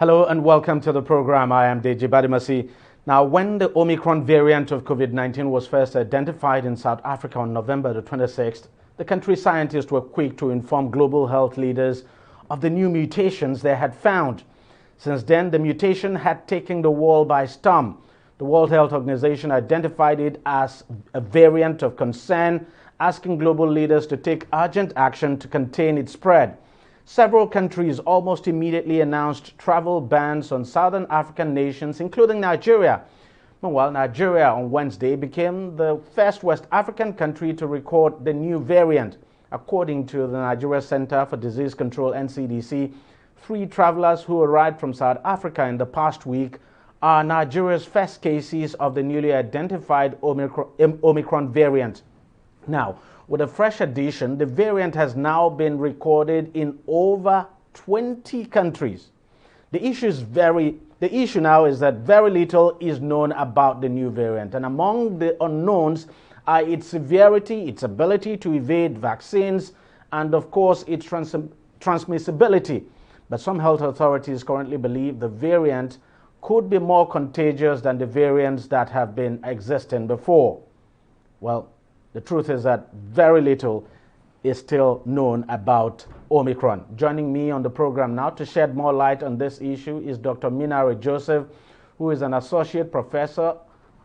Hello and welcome to the program. I am DEJI360. Now, when the Omicron variant of COVID-19 was first identified in South Africa on November the 26th, the country's scientists were quick to inform global health leaders of the new mutations they had found. Since then, the mutation had taken the world by storm. The World Health Organization identified it as a variant of concern, asking global leaders to take urgent action to contain its spread. Several countries almost immediately announced travel bans on southern African nations, including Nigeria. Meanwhile, Nigeria on Wednesday became the first West African country to record the new variant. According to the Nigeria Center for Disease Control (NCDC), 3 travelers who arrived from South Africa in the past week are Nigeria's first cases of the newly identified Omicron variant. Now, with a fresh addition, the variant has now been recorded in over 20 countries. The issue now is that very little is known about the new variant, and among the unknowns are its severity, its ability to evade vaccines, and of course its transmissibility. But some health authorities currently believe the variant could be more contagious than the variants that have been existing before. Well, the truth is that very little is still known about Omicron. Joining me on the program now to shed more light on this issue is Dr. Minari Joseph, who is an associate professor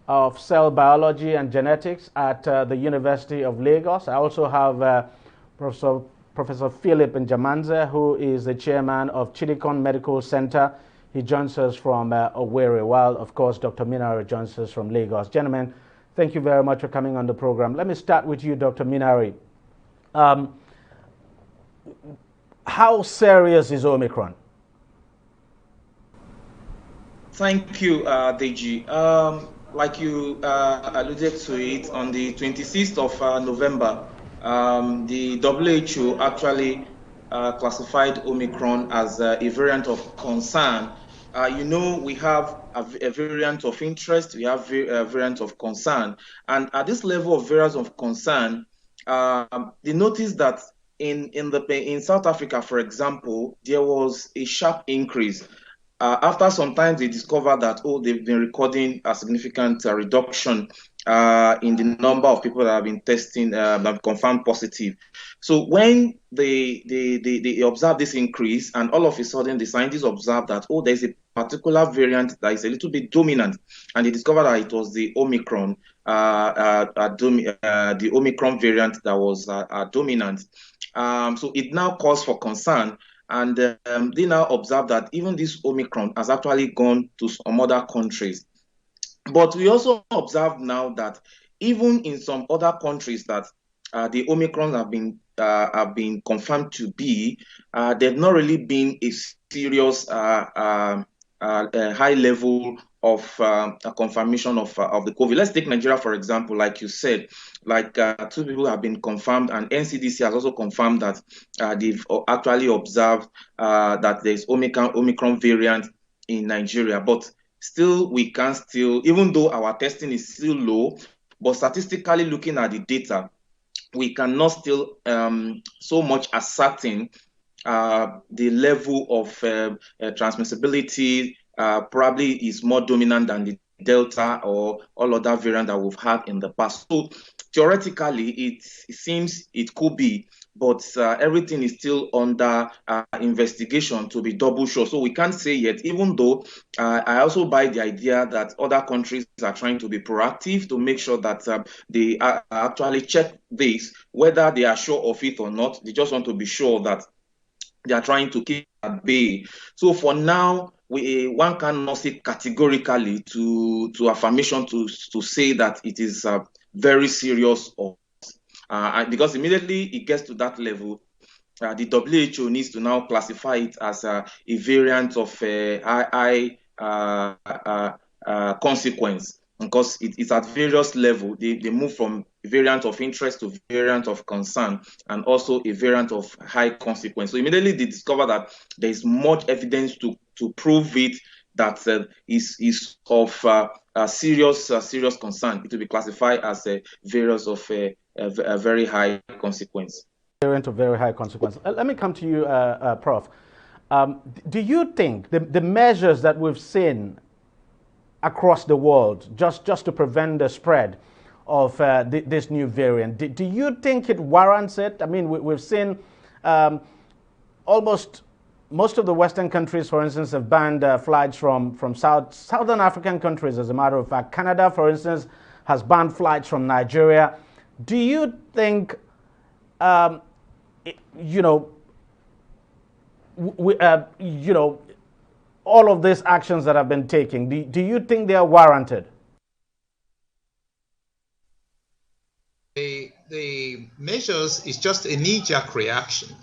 of cell biology and genetics at the University of Lagos. I also have Professor Philip Njamanze, who is the chairman of Chidikon Medical Center. He joins us from Owerri, while, of course, Dr. Minari joins us from Lagos. Gentlemen, thank you very much for coming on the program. Let me start with you, Dr. Minari. How serious is Omicron? Thank you, Deji. Like you alluded to it, on the 26th of November, the WHO actually classified Omicron as a variant of concern. We have a variant of interest, we have a variant of concern. And at this level of variants of concern, they noticed that in South Africa, for example, there was a sharp increase. After some time, they discovered that, they've been recording a significant reduction in the number of people that have been testing, that have confirmed positive. So when they observed this increase, and all of a sudden the scientists observed that, there's a particular variant that is a little bit dominant, and they discovered that it was the Omicron, the Omicron variant that was dominant. So it now calls for concern. And they now observe that even this Omicron has actually gone to some other countries. But we also observe now that even in some other countries that the Omicron have been confirmed to be, there's not really been a serious high level of confirmation of the COVID. Let's take Nigeria, for example. Like you said, 2 people have been confirmed, and NCDC has also confirmed that they've actually observed that there's Omicron variant in Nigeria. But still, even though our testing is still low, but statistically looking at the data, we cannot still so much ascertain the level of transmissibility. Probably is more dominant than the Delta or all other variants that we've had in the past. So theoretically, it seems it could be, but everything is still under investigation to be double sure. So we can't say yet, even though I also buy the idea that other countries are trying to be proactive to make sure that they actually check this, whether they are sure of it or not. They just want to be sure that they are trying to keep at bay. So for now, one cannot say categorically to affirmation to say that it is very serious, because immediately it gets to that level, the WHO needs to now classify it as a variant of high consequence, because it's at various levels. They move from variant of interest to variant of concern, and also a variant of high consequence. So immediately they discover that there is much evidence to prove it, that is of serious concern. It will be classified as a variant of a very high consequence. Variant of very high consequence. Let me come to you, Prof. Do you think the measures that we've seen across the world just to prevent the spread of this new variant, do you think it warrants it? I mean, we've seen almost most of the Western countries, for instance, have banned flights from southern African countries, as a matter of fact. Canada, for instance, has banned flights from Nigeria. Do you think, you know, all of these actions that have been taken, do you think they are warranted? The measures is just a knee-jerk reaction.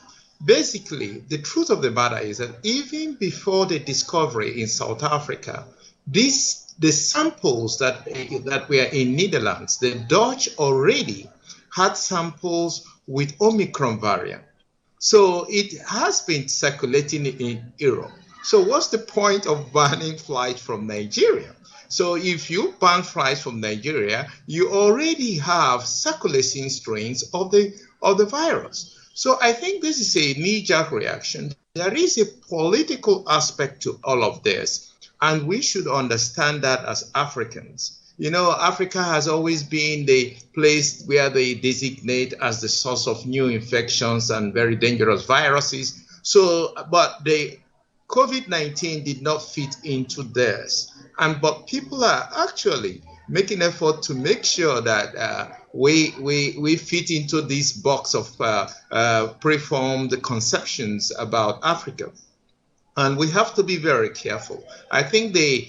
Basically, the truth of the matter is that even before the discovery in South Africa, the samples that were in Netherlands, the Dutch already had samples with Omicron variant. So it has been circulating in Europe. So what's the point of banning flights from Nigeria? So if you ban flights from Nigeria, you already have circulating strains of the virus. So I think this is a knee-jerk reaction. There is a political aspect to all of this, and we should understand that as Africans. You know, Africa has always been the place where they designate as the source of new infections and very dangerous viruses. So, but the COVID-19 did not fit into this. But people are actually making effort to make sure that we fit into this box of preformed conceptions about Africa. And we have to be very careful. I think the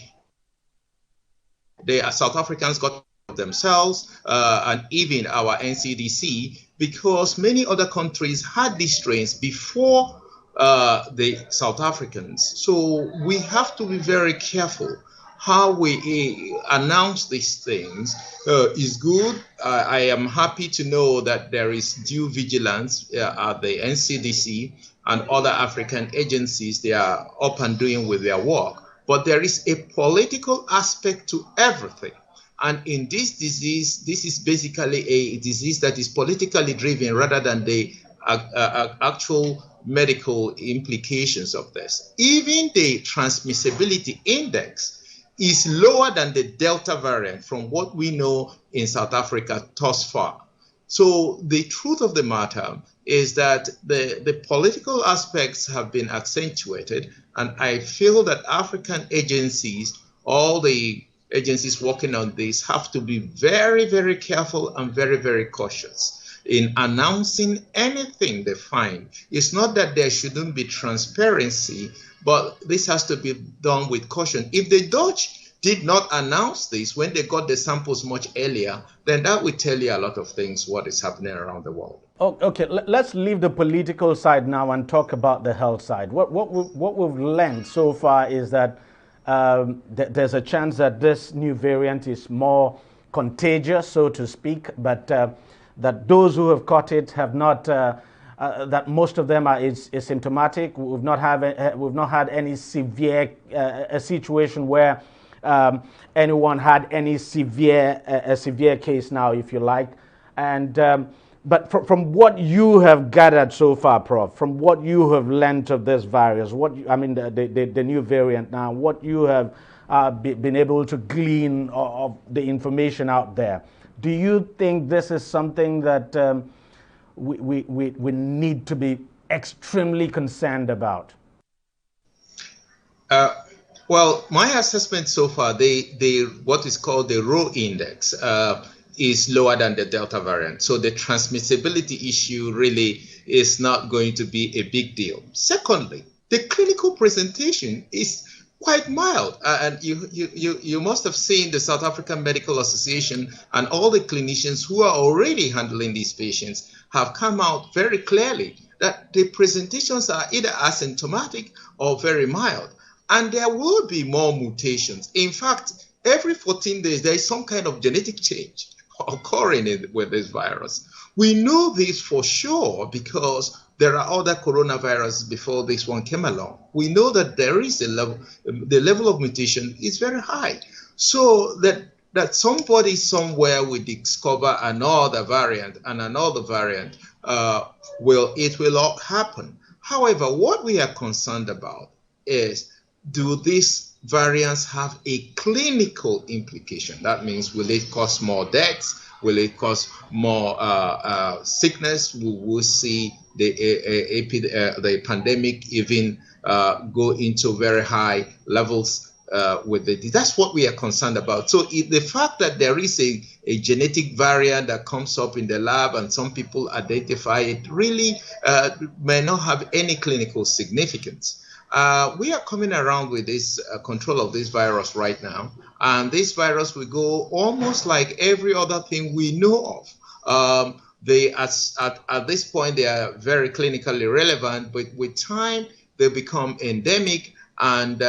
South Africans got themselves and even our NCDC, because many other countries had these strains before the South Africans. So we have to be very careful. How we announce these things is good. I am happy to know that there is due vigilance at the NCDC and other African agencies. They are up and doing with their work. But there is a political aspect to everything. And in this disease, this is basically a disease that is politically driven rather than the actual medical implications of this. Even the transmissibility index is lower than the Delta variant from what we know in South Africa thus far. So the truth of the matter is that the political aspects have been accentuated, and I feel that African agencies, all the agencies working on this, have to be very, very careful and very, very cautious in announcing anything they find. It's not that there shouldn't be transparency, but this has to be done with caution. If the Dutch did not announce this when they got the samples much earlier, then that would tell you a lot of things, what is happening around the world. Oh, okay, let's leave the political side now and talk about the health side. What we've learned so far is that there's a chance that this new variant is more contagious, so to speak, but that those who have caught it have not, that most of them are asymptomatic. We've not had any severe a situation where anyone had any a severe case now, if you like. And but from what you have gathered so far, Prof, from what you have learned of this virus, the new variant now, what you have been able to glean of the information out there, do you think this is something that we need to be extremely concerned about? Well, my assessment so far, what is called the Rho index is lower than the Delta variant. So the transmissibility issue really is not going to be a big deal. Secondly, the clinical presentation is quite mild. And you must have seen the South African Medical Association and all the clinicians who are already handling these patients have come out very clearly that the presentations are either asymptomatic or very mild. And there will be more mutations. In fact, every 14 days, there is some kind of genetic change occurring with this virus. We know this for sure because there are other coronaviruses before this one came along. We know that there is the level of mutation is very high. So that somebody somewhere will discover another variant and another variant, it will all happen. However, what we are concerned about is, do these variants have a clinical implication? That means, will it cause more deaths? Will it cause more sickness? Will we see the pandemic even go into very high levels with the? That's what we are concerned about. So the fact that there is a genetic variant that comes up in the lab and some people identify it really may not have any clinical significance. We are coming around with this control of this virus right now, and this virus will go almost like every other thing we know of. At this point, they are very clinically relevant, but with time, they become endemic, and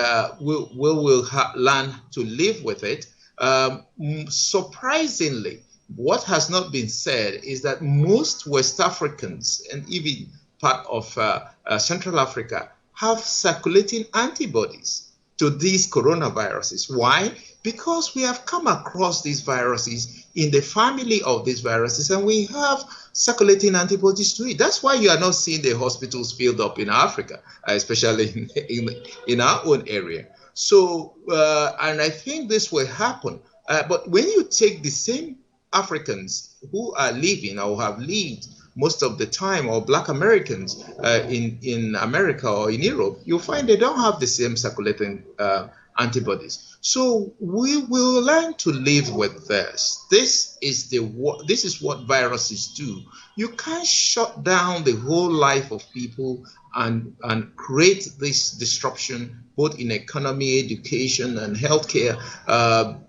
we will learn to live with it. Surprisingly, what has not been said is that most West Africans and even part of Central Africa have circulating antibodies to these coronaviruses. Why? Because we have come across these viruses in the family of these viruses, and we have circulating antibodies to it. That's why you are not seeing the hospitals filled up in Africa, especially in our own area. So, and I think this will happen. But when you take the same Africans who are living or have lived most of the time, or Black Americans in America or in Europe, you'll find they don't have the same circulating antibodies. So we will learn to live with this. This is what viruses do. You can't shut down the whole life of people and create this disruption both in economy, education, and healthcare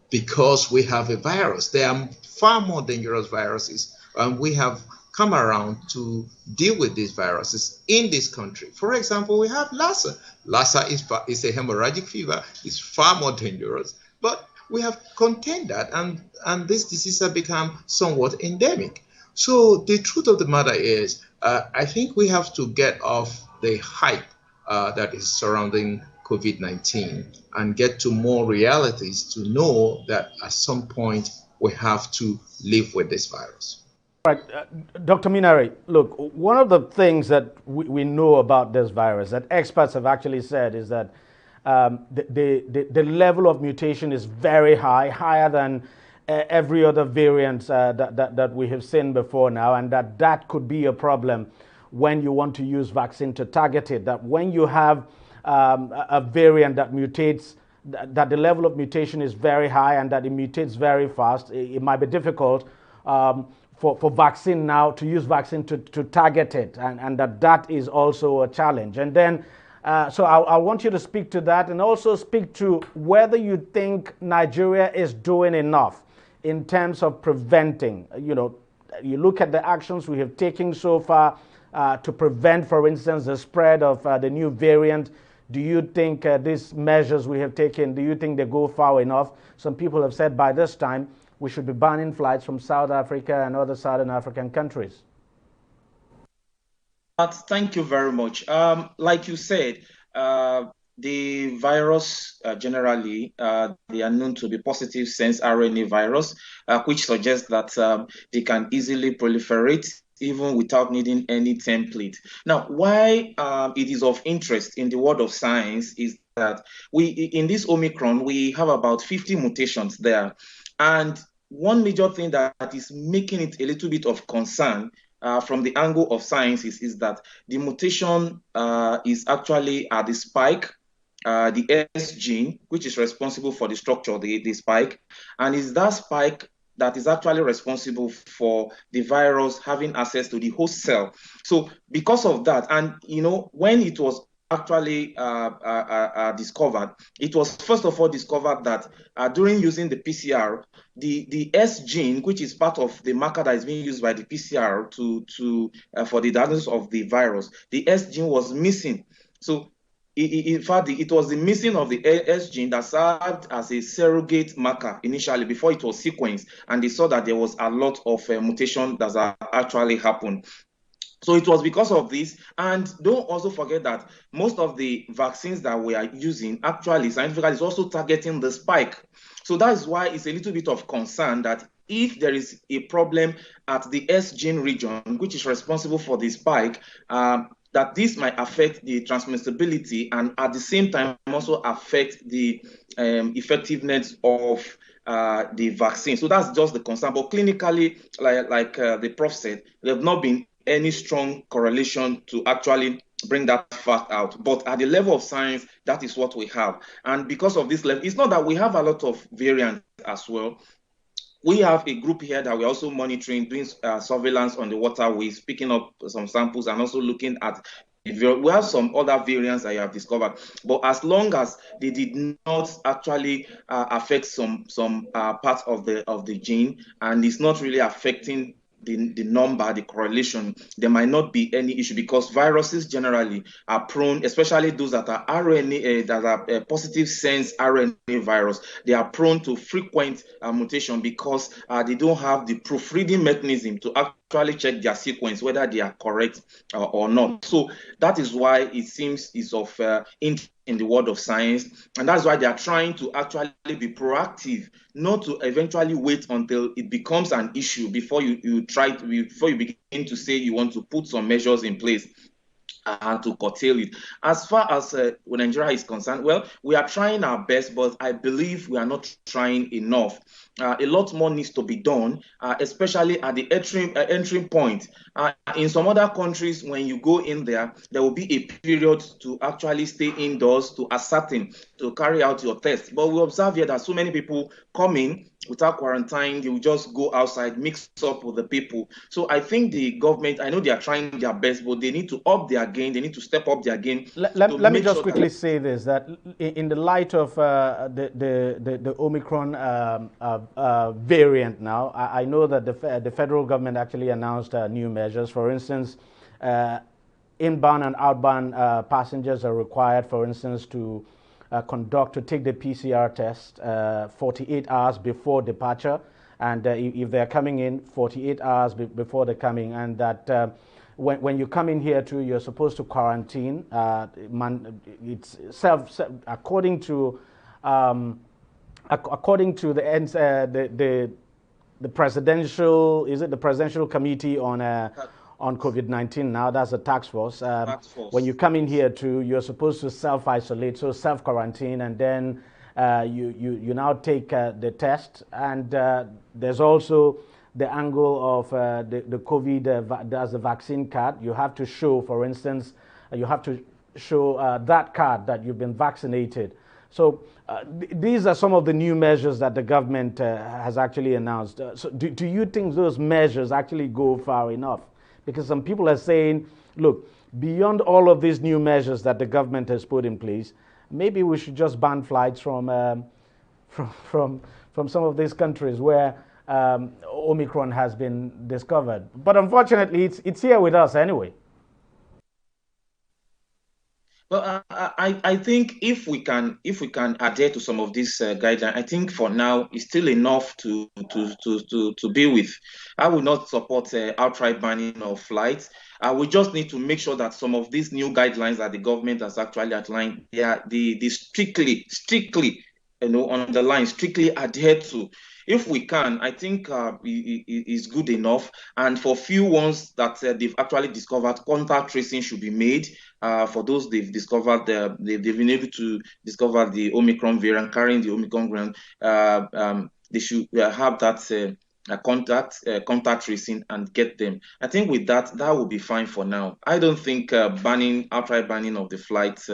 because we have a virus. There are far more dangerous viruses, and we have come around to deal with these viruses in this country. For example, we have Lassa. Lassa is a hemorrhagic fever. It's far more dangerous, but we have contained that, and this disease has become somewhat endemic. So the truth of the matter is, I think we have to get off the hype that is surrounding COVID-19 and get to more realities to know that at some point we have to live with this virus. Right, Dr. Minari, look, one of the things that we know about this virus that experts have actually said is that the level of mutation is very high, higher than every other variant that we have seen before now, and that could be a problem when you want to use vaccine to target it, that when you have a variant that mutates, that the level of mutation is very high and that it mutates very fast, it might be difficult for vaccine now, to use vaccine to target it, and that is also a challenge. And then, so I want you to speak to that, and also speak to whether you think Nigeria is doing enough in terms of preventing. You know, you look at the actions we have taken so far to prevent, for instance, the spread of the new variant. Do you think these measures we have taken, do you think they go far enough? Some people have said by this time we should be banning flights from South Africa and other Southern African countries. Thank you very much. Like you said, the virus generally, they are known to be positive sense RNA virus, which suggests that they can easily proliferate even without needing any template. Now, why it is of interest in the world of science is that in this Omicron, we have about 50 mutations there. And one major thing that is making it a little bit of concern from the angle of science is that the mutation is actually at the spike, the S gene, which is responsible for the structure of the spike, and is that spike that is actually responsible for the virus having access to the host cell. So because of that, and you know, when it was actually discovered, it was first of all discovered that during using the PCR, the S gene, which is part of the marker that is being used by the PCR for the diagnosis of the virus, the S gene was missing. So in fact, it was the missing of the S gene that served as a surrogate marker initially before it was sequenced, and they saw that there was a lot of mutation that actually happened. So it was because of this. And don't also forget that most of the vaccines that we are using actually scientifically is also targeting the spike. So that is why it's a little bit of concern that if there is a problem at the S gene region, which is responsible for the spike, that this might affect the transmissibility and at the same time also affect the effectiveness of the vaccine. So that's just the concern. But clinically, like the prof said, there have not been any strong correlation to actually bring that fact out. But at the level of science, that is what we have. And because of this level, it's not that we have a lot of variants as well. We have a group here that we're also monitoring, doing surveillance on the waterways, picking up some samples and also looking at, we have some other variants that you have discovered. But as long as they did not actually affect some parts of the gene, and it's not really affecting the number, the correlation, there might not be any issue, because viruses generally are prone, especially those that are RNA, that are positive sense RNA virus, they are prone to frequent mutation because they don't have the proofreading mechanism to actually check their sequence, whether they are correct or not. So that is why it seems is of interest in the world of science, and that's why they are trying to actually be proactive, not to eventually wait until it becomes an issue before you begin to say you want to put some measures in place to curtail it. As far as Nigeria is concerned, well, we are trying our best, but I believe we are not trying enough. A lot more needs to be done, especially at the entry point. In some other countries, when you go in there, there will be a period to actually stay indoors to ascertain, to carry out your test. But we observe here that so many people come in without quarantine, they will just go outside, mix up with the people. So I think the government, I know they are trying their best, but they need to up their game. They need to step up their game. Let me just quickly say this, that in the light of the Omicron variant now, I know that the federal government actually announced new measures. For instance, inbound and outbound passengers are required, for instance, to take the PCR test 48 hours before departure, and if they're coming in 48 hours before they're coming, and that when you come in here too, you're supposed to quarantine. It's according to the presidential, is it the presidential committee on COVID-19 now, that's a task force. When you come in here too, you're supposed to self-isolate, so self-quarantine, and then you now take the test. And there's also the angle of the COVID, there's the vaccine card. You have to show, for instance, that card that you've been vaccinated. So these are some of the new measures that the government has actually announced. So do you think those measures actually go far enough? Because some people are saying, look, beyond all of these new measures that the government has put in place, maybe we should just ban flights from some of these countries where Omicron has been discovered. But unfortunately, it's here with us anyway. Well, I think if we can adhere to some of these guidelines, I think for now it's still enough to be with. I will not support outright banning of flights. We just need to make sure that some of these new guidelines that the government has actually outlined, they strictly, on the line, strictly adhered to. If we can, I think is good enough. And for few ones that they've actually discovered, contact tracing should be made. For those they've discovered, they've been able to discover the Omicron variant, carrying the Omicron variant. They should have that contact tracing and get them. I think with that will be fine for now. I don't think outright banning of the flights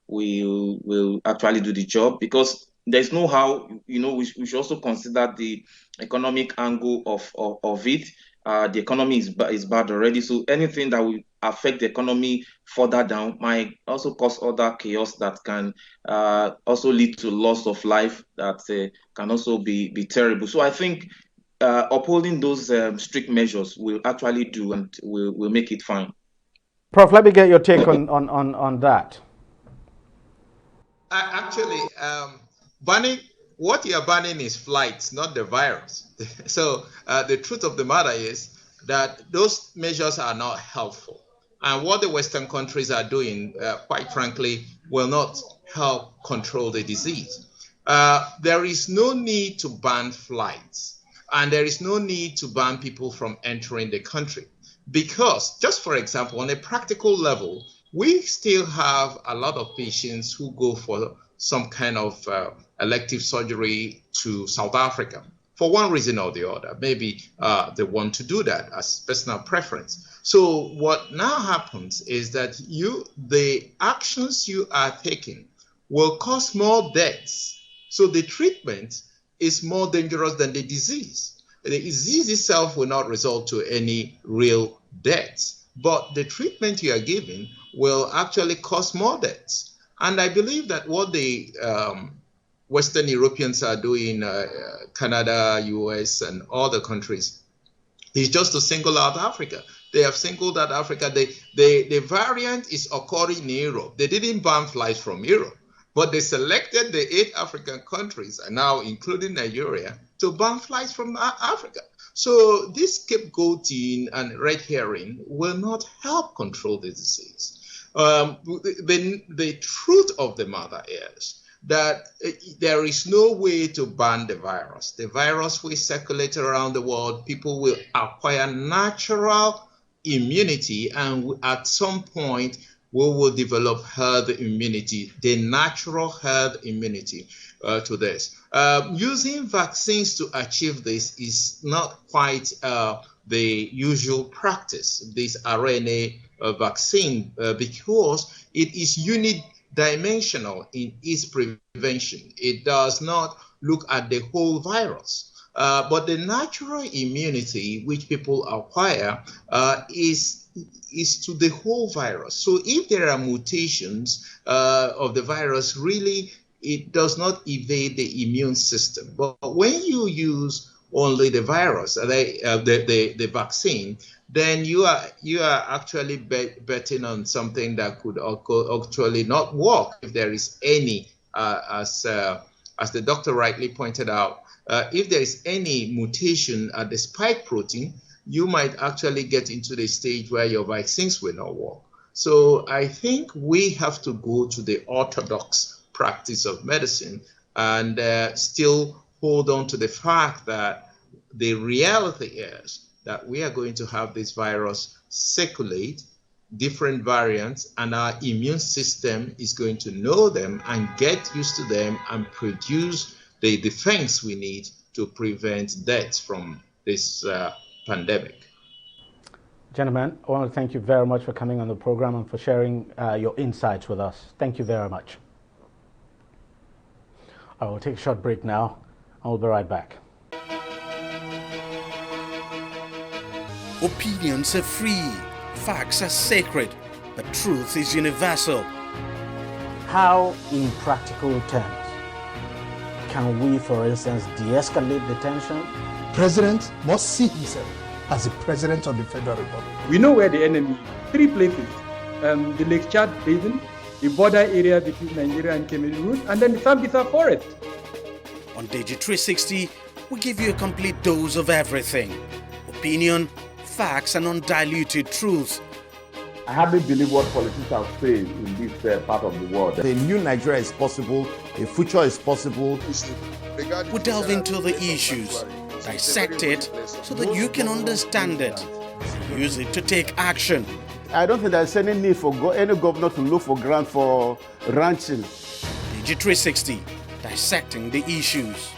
will actually do the job, because there's no how. We should also consider the economic angle of it. The economy is bad already, so anything that will affect the economy further down might also cause other chaos that can also lead to loss of life that can also be terrible. So I think upholding those strict measures will actually do, and will make it fine. Prof, let me get your take on that. Actually, what you're banning is flights, not the virus. So the truth of the matter is that those measures are not helpful. And what the Western countries are doing, quite frankly, will not help control the disease. There is no need to ban flights, and there is no need to ban people from entering the country. Because, just for example, on a practical level, we still have a lot of patients who go for some kind of elective surgery to South Africa for one reason or the other. Maybe they want to do that as personal preference. So what now happens is that the actions you are taking will cause more deaths. So the treatment is more dangerous than the disease. The disease itself will not result to any real deaths, but the treatment you are giving will actually cause more deaths. And I believe that what the Western Europeans are doing, Canada, US, and other countries, is just to single out Africa. They have singled out Africa. The variant is occurring in Europe. They didn't ban flights from Europe, but they selected the 8 African countries, and now including Nigeria, to ban flights from Africa. So this scapegoating and red herring will not help control the disease. The truth of the matter is that there is no way to ban the virus. The virus will circulate around the world. People will acquire natural immunity, and at some point, we will develop herd immunity, the natural herd immunity to this. Using vaccines to achieve this is not quite the usual practice, this RNA vaccine, because it is unidimensional in its prevention. It does not look at the whole virus. But the natural immunity which people acquire is to the whole virus. So if there are mutations of the virus, really it does not evade the immune system. But when you use only the virus, the vaccine, then you are actually betting on something that could actually not work if there is any, as the doctor rightly pointed out, if there is any mutation at the spike protein, you might actually get into the stage where your vaccines will not work. So I think we have to go to the orthodox practice of medicine and still hold on to the fact that the reality is that we are going to have this virus circulate, different variants, and our immune system is going to know them and get used to them and produce the defense we need to prevent deaths from this pandemic. Gentlemen, I want to thank you very much for coming on the program and for sharing your insights with us. Thank you very much. I will take a short break now, and we'll be right back. Opinions are free, facts are sacred, but truth is universal. How, in practical terms, can we, for instance, de-escalate the tension? President must see himself as the President of the Federal Republic. We know where the enemy is. 3 places. The Lake Chad Basin, the border area between Nigeria and Cameroon, and then the Sambisa Forest. On DEJI360, we give you a complete dose of everything. Opinion, facts, and undiluted truth. I hardly believe what politicians say in this part of the world. A new Nigeria is possible, a future is possible. We delve into the issues, dissect it so that you can understand it, use it to take action. I don't think there's any need for any governor to look for grant for ranching. DEJI360, dissecting the issues.